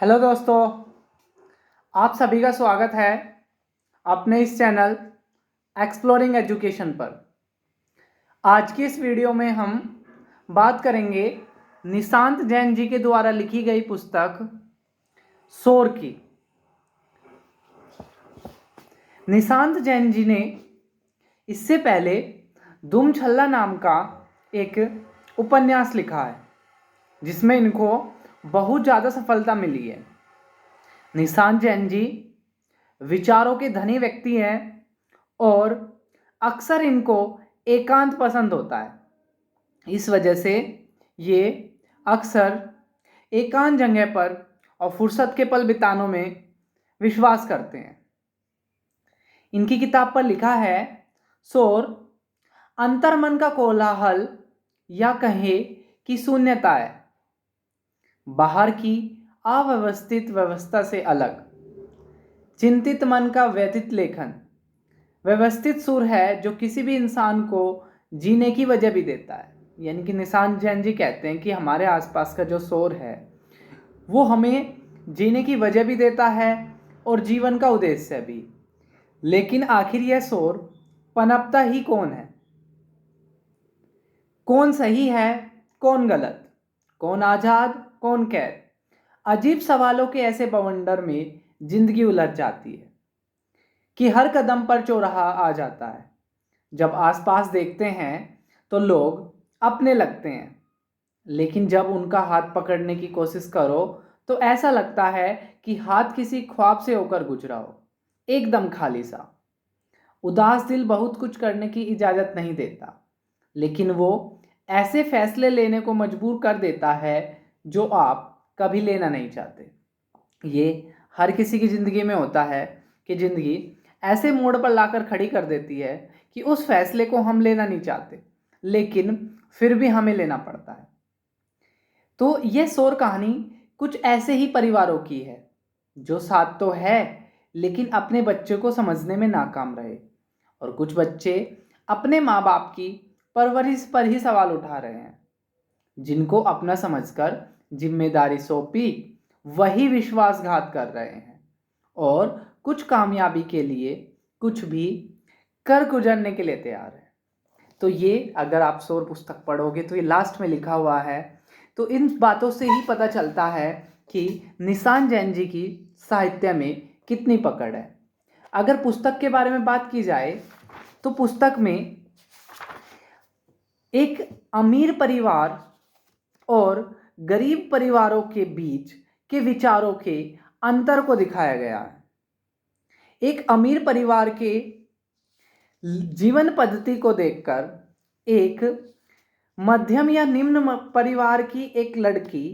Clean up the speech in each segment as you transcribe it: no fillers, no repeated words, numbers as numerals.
Hello दोस्तों, आप सभी का स्वागत है अपने इस चैनल एक्सप्लोरिंग एजुकेशन पर। आज की इस वीडियो में हम बात करेंगे निशांत जैन जी के द्वारा लिखी गई पुस्तक शोर की। निशांत जैन जी ने इससे पहले दुम छल्ला नाम का एक उपन्यास लिखा है जिसमें इनको बहुत ज़्यादा सफलता मिली है। निशांत जैन जी विचारों के धनी व्यक्ति हैं और अक्सर इनको एकांत पसंद होता है। इस वजह से ये अक्सर एकांत जगह पर और फुर्सत के पल बितानों में विश्वास करते हैं। इनकी किताब पर लिखा है, शोर अंतर्मन का कोलाहल या कहे कि शून्यता है, बाहर की अव्यवस्थित व्यवस्था से अलग, चिंतित मन का व्यथित लेखन। व्यवस्थित सुर है जो किसी भी इंसान को जीने की वजह भी देता है। यानी कि निशांत जैन जी कहते हैं कि हमारे आसपास का जो शोर है वो हमें जीने की वजह भी देता है और जीवन का उद्देश्य भी। लेकिन आखिर यह शोर पनपता ही कौन है? कौन सही है, कौन गलत, कौन आज़ाद, कौन कैद? अजीब सवालों के ऐसे बवंडर में जिंदगी उलझ जाती है कि हर कदम पर चौराहा आ जाता है। जब आसपास देखते हैं तो लोग अपने लगते हैं, लेकिन जब उनका हाथ पकड़ने की कोशिश करो तो ऐसा लगता है कि हाथ किसी ख्वाब से होकर गुजरा हो, एकदम खाली सा। उदास दिल बहुत कुछ करने की इजाज़त नहीं देता, लेकिन वो ऐसे फैसले लेने को मजबूर कर देता है जो आप कभी लेना नहीं चाहते। ये हर किसी की ज़िंदगी में होता है कि ज़िंदगी ऐसे मोड़ पर लाकर खड़ी कर देती है कि उस फैसले को हम लेना नहीं चाहते, लेकिन फिर भी हमें लेना पड़ता है। तो यह शोर कहानी कुछ ऐसे ही परिवारों की है जो साथ तो है लेकिन अपने बच्चे को समझने में नाकाम रहे, और कुछ बच्चे अपने माँ बाप की परवरिश पर ही सवाल उठा रहे हैं। जिनको अपना समझकर जिम्मेदारी सौंपी वही विश्वासघात कर रहे हैं, और कुछ कामयाबी के लिए कुछ भी कर गुजरने के लिए तैयार है। तो ये अगर आप शोर पुस्तक पढ़ोगे तो ये लास्ट में लिखा हुआ है। तो इन बातों से ही पता चलता है कि निशांत जैन जी की साहित्य में कितनी पकड़ है। अगर पुस्तक के बारे में बात की जाए तो पुस्तक में एक अमीर परिवार और गरीब परिवारों के बीच के विचारों के अंतर को दिखाया गया है। एक अमीर परिवार के जीवन पद्धति को देखकर एक मध्यम या निम्न परिवार की एक लड़की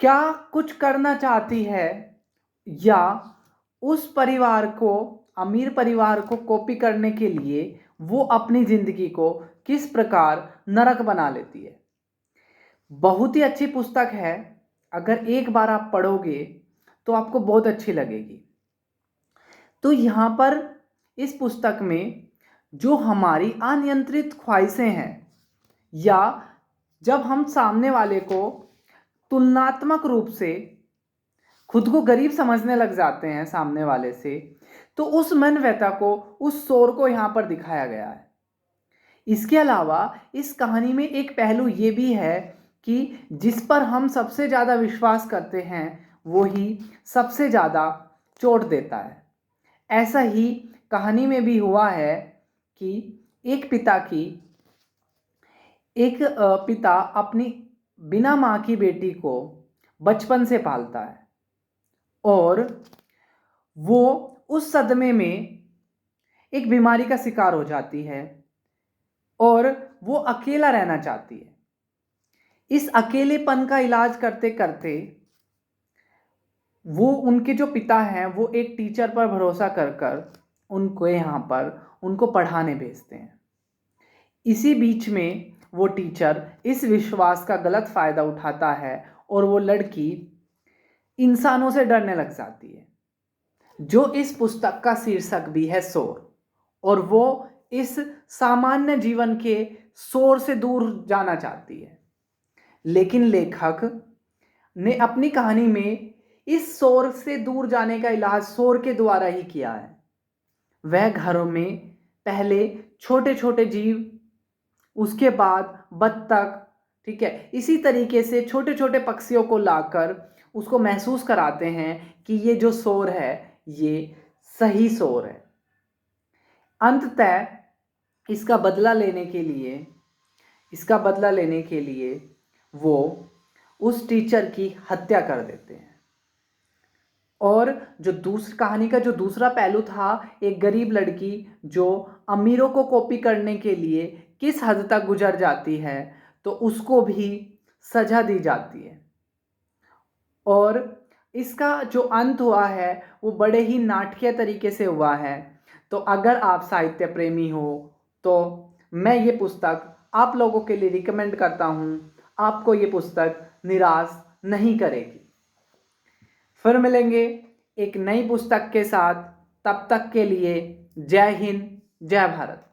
क्या कुछ करना चाहती है, या उस परिवार को, अमीर परिवार को कॉपी करने के लिए वो अपनी जिंदगी को किस प्रकार नरक बना लेती है। बहुत ही अच्छी पुस्तक है। अगर एक बार आप पढ़ोगे तो आपको बहुत अच्छी लगेगी। तो यहाँ पर इस पुस्तक में जो हमारी अनियंत्रित ख्वाहिशें हैं, या जब हम सामने वाले को तुलनात्मक रूप से खुद को गरीब समझने लग जाते हैं सामने वाले से, तो उस मन व्यथा को, उस शोर को यहाँ पर दिखाया गया है। इसके अलावा इस कहानी में एक पहलू ये भी है कि जिस पर हम सबसे ज़्यादा विश्वास करते हैं वो ही सबसे ज़्यादा चोट देता है। ऐसा ही कहानी में भी हुआ है कि एक पिता अपनी बिना माँ की बेटी को बचपन से पालता है, और वो उस सदमे में एक बीमारी का शिकार हो जाती है और वो अकेला रहना चाहती है। इस अकेलेपन का इलाज करते करते वो, उनके जो पिता हैं, वो एक टीचर पर भरोसा कर कर उनको यहाँ पर उनको पढ़ाने भेजते हैं। इसी बीच में वो टीचर इस विश्वास का गलत फ़ायदा उठाता है और वो लड़की इंसानों से डरने लग जाती है, जो इस पुस्तक का शीर्षक भी है शोर। और वो इस सामान्य जीवन के शोर से दूर जाना चाहती है, लेकिन लेखक ने अपनी कहानी में इस शोर से दूर जाने का इलाज शोर के द्वारा ही किया है। वह घरों में पहले छोटे छोटे जीव, उसके बाद बत्तख, ठीक है, इसी तरीके से छोटे छोटे पक्षियों को लाकर उसको महसूस कराते हैं कि ये जो शोर है ये सही शोर है। अंततः इसका बदला लेने के लिए वो उस टीचर की हत्या कर देते हैं। और जो दूसरी कहानी का जो दूसरा पहलू था, एक गरीब लड़की जो अमीरों को कॉपी करने के लिए किस हद तक गुजर जाती है, तो उसको भी सजा दी जाती है। और इसका जो अंत हुआ है वो बड़े ही नाटकीय तरीके से हुआ है। तो अगर आप साहित्य प्रेमी हो तो मैं ये पुस्तक आप लोगों के लिए रिकमेंड करता हूँ। आपको ये पुस्तक निराश नहीं करेगी। फिर मिलेंगे एक नई पुस्तक के साथ। तब तक के लिए जय हिंद, जय भारत।